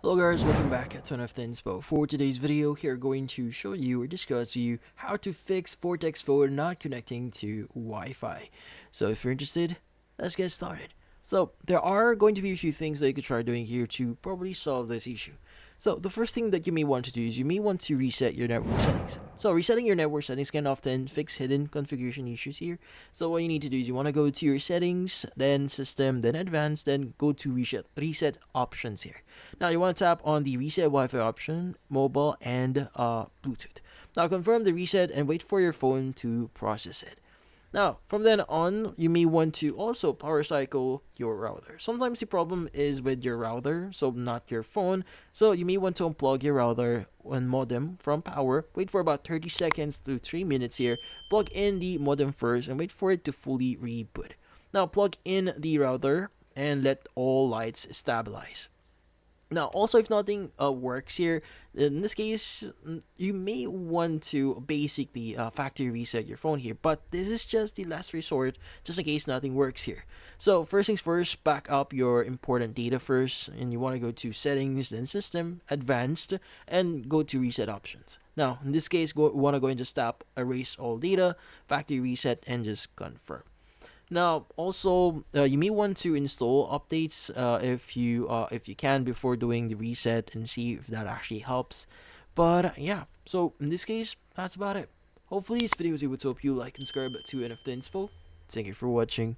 Hello guys, welcome back to another Inspo. For today's video, here going to show you or discuss with you how to fix Vortex phone not connecting to Wi-Fi. So if you're interested, let's get started. So there are going to be a few things that you could try doing here to probably solve this issue. So the first thing that you may want to do is you may want to reset your network settings. So resetting your network settings can often fix hidden configuration issues here. So what you need to do is you want to go to your settings, then system, then advanced, then go to reset options here. Now you want to tap on the reset Wi-Fi option, mobile, and Bluetooth. Now confirm the reset and wait for your phone to process it. Now, from then on, you may want to also power cycle your router. Sometimes the problem is with your router, so not your phone. So you may want to unplug your router and modem from power. Wait for about 30 seconds to 3 minutes here. Plug in the modem first and wait for it to fully reboot. Now, plug in the router and let all lights stabilize. Now, also, if nothing works here, in this case, you may want to basically factory reset your phone here, but this is just the last resort, just in case nothing works here. So, first things first, back up your important data first, and you want to go to settings, then system, advanced, and go to reset options. Now, in this case, want to go and just tap erase all data, factory reset, and just confirm. Now, also, you may want to install updates if you can before doing the reset and see if that actually helps. But yeah, so in this case, that's about it. Hopefully, this video was able to help you like and subscribe to NFT Inspo. Thank you for watching.